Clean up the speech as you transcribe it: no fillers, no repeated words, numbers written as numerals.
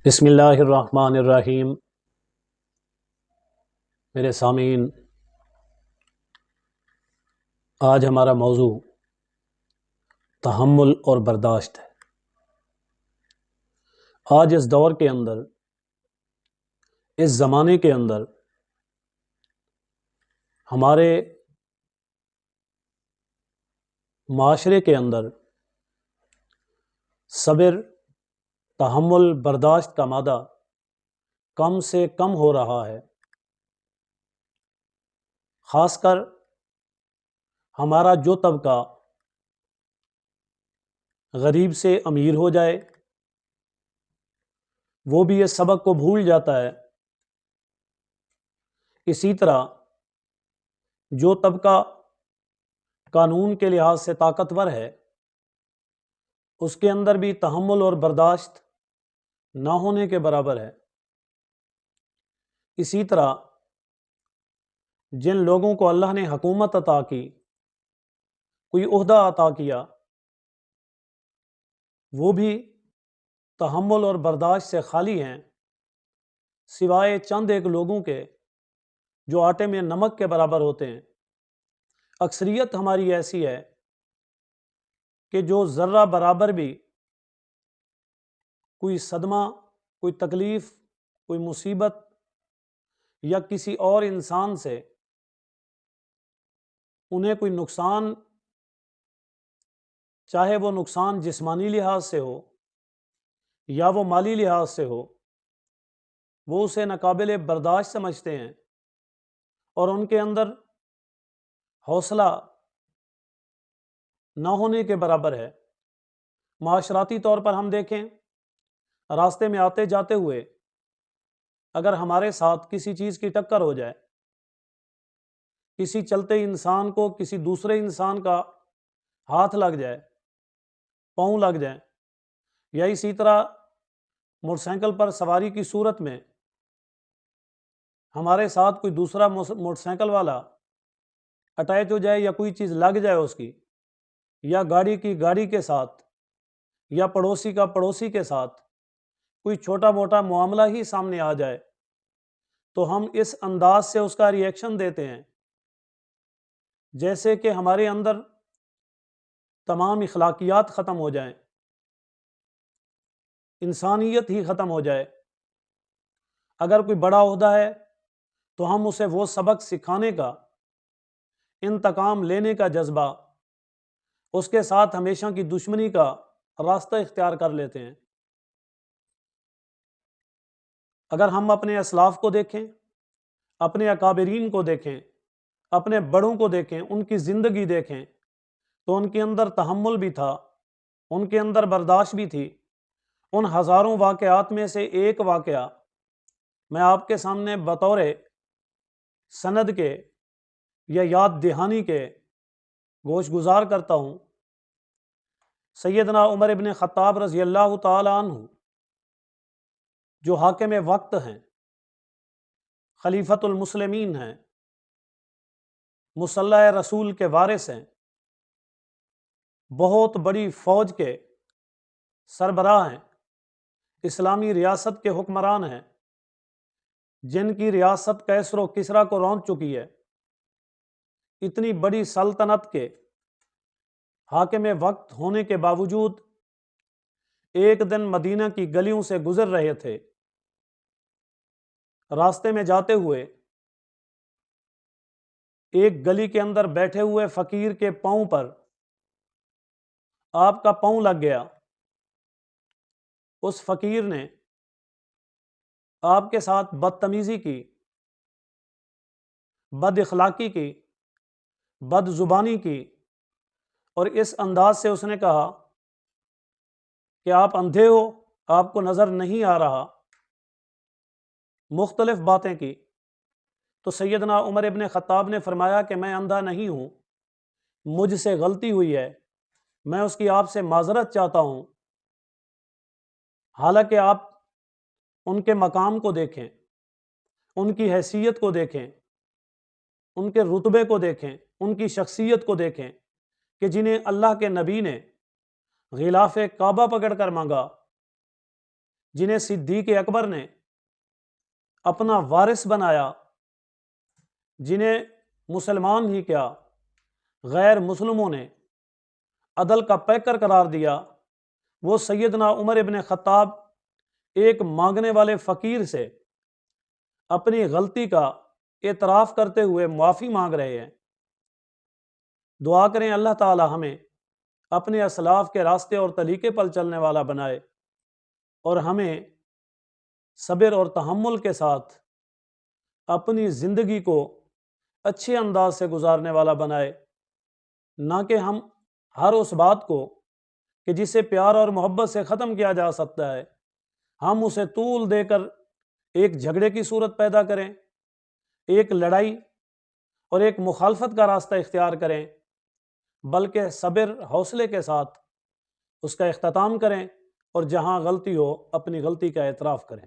بسم اللہ الرحمن الرحیم۔ میرے سامعین، آج ہمارا موضوع تحمل اور برداشت ہے۔ آج اس دور کے اندر، اس زمانے کے اندر ہمارے معاشرے کے اندر صبر، تحمل، برداشت کا مادہ کم سے کم ہو رہا ہے۔ خاص کر ہمارا جو طبقہ غریب سے امیر ہو جائے وہ بھی اس سبق کو بھول جاتا ہے۔ اسی طرح جو طبقہ قانون کے لحاظ سے طاقتور ہے اس کے اندر بھی تحمل اور برداشت نہ ہونے کے برابر ہے۔ اسی طرح جن لوگوں کو اللہ نے حکومت عطا کی، کوئی عہدہ عطا کیا، وہ بھی تحمل اور برداشت سے خالی ہیں، سوائے چند ایک لوگوں کے جو آٹے میں نمک کے برابر ہوتے ہیں۔ اکثریت ہماری ایسی ہے کہ جو ذرہ برابر بھی کوئی صدمہ، کوئی تکلیف، کوئی مصیبت یا کسی اور انسان سے انہیں کوئی نقصان، چاہے وہ نقصان جسمانی لحاظ سے ہو یا وہ مالی لحاظ سے ہو، وہ اسے ناقابل برداشت سمجھتے ہیں اور ان کے اندر حوصلہ نہ ہونے کے برابر ہے۔ معاشراتی طور پر ہم دیکھیں، راستے میں آتے جاتے ہوئے اگر ہمارے ساتھ کسی چیز کی ٹکر ہو جائے، کسی چلتے انسان کو کسی دوسرے انسان کا ہاتھ لگ جائے، پاؤں لگ جائے، یا اسی طرح موٹر سائیکل پر سواری کی صورت میں ہمارے ساتھ کوئی دوسرا موٹر سائیکل والا اٹیچ ہو جائے یا کوئی چیز لگ جائے اس کی، یا گاڑی کی گاڑی کے ساتھ، یا پڑوسی کا پڑوسی کے ساتھ کوئی چھوٹا موٹا معاملہ ہی سامنے آ جائے تو ہم اس انداز سے اس کا ری ایکشن دیتے ہیں جیسے کہ ہمارے اندر تمام اخلاقیات ختم ہو جائیں، انسانیت ہی ختم ہو جائے۔ اگر کوئی بڑا عہدہ ہے تو ہم اسے وہ سبق سکھانے کا، انتقام لینے کا جذبہ، اس کے ساتھ ہمیشہ کی دشمنی کا راستہ اختیار کر لیتے ہیں۔ اگر ہم اپنے اسلاف کو دیکھیں، اپنے اکابرین کو دیکھیں، اپنے بڑوں کو دیکھیں، ان کی زندگی دیکھیں تو ان کے اندر تحمل بھی تھا، ان کے اندر برداشت بھی تھی۔ ان ہزاروں واقعات میں سے ایک واقعہ میں آپ کے سامنے بطور سند کے یا یاد دہانی کے گوش گزار کرتا ہوں۔ سیدنا عمر ابن خطاب رضی اللہ تعالی عنہ جو حاکم وقت ہیں، خلیفۃ المسلمین ہیں، مصلی رسول کے وارث ہیں، بہت بڑی فوج کے سربراہ ہیں، اسلامی ریاست کے حکمران ہیں، جن کی ریاست کیسر و کسریٰ کو رونق چکی ہے۔ اتنی بڑی سلطنت کے حاکم وقت ہونے کے باوجود ایک دن مدینہ کی گلیوں سے گزر رہے تھے، راستے میں جاتے ہوئے ایک گلی کے اندر بیٹھے ہوئے فقیر کے پاؤں پر آپ کا پاؤں لگ گیا۔ اس فقیر نے آپ کے ساتھ بدتمیزی کی، بد اخلاقی کی، بد زبانی کی، اور اس انداز سے اس نے کہا کہ آپ اندھے ہو، آپ کو نظر نہیں آ رہا، مختلف باتیں کی۔ تو سیدنا عمر ابن خطاب نے فرمایا کہ میں اندھا نہیں ہوں، مجھ سے غلطی ہوئی ہے، میں اس کی آپ سے معذرت چاہتا ہوں۔ حالانکہ آپ ان کے مقام کو دیکھیں، ان کی حیثیت کو دیکھیں، ان کے رتبے کو دیکھیں، ان کی شخصیت کو دیکھیں کہ جنہیں اللہ کے نبی نے غلاف کعبہ پکڑ کر مانگا، جنہیں صدیق اکبر نے اپنا وارث بنایا، جنہیں مسلمان ہی کیا غیر مسلموں نے عدل کا پیکر قرار دیا، وہ سیدنا عمر ابن خطاب ایک مانگنے والے فقیر سے اپنی غلطی کا اعتراف کرتے ہوئے معافی مانگ رہے ہیں۔ دعا کریں اللہ تعالی ہمیں اپنے اسلاف کے راستے اور طریقے پر چلنے والا بنائے، اور ہمیں صبر اور تحمل کے ساتھ اپنی زندگی کو اچھے انداز سے گزارنے والا بنائے، نہ کہ ہم ہر اس بات کو کہ جسے پیار اور محبت سے ختم کیا جا سکتا ہے، ہم اسے طول دے کر ایک جھگڑے کی صورت پیدا کریں، ایک لڑائی اور ایک مخالفت کا راستہ اختیار کریں، بلکہ صبر حوصلے کے ساتھ اس کا اختتام کریں، اور جہاں غلطی ہو اپنی غلطی کا اعتراف کریں۔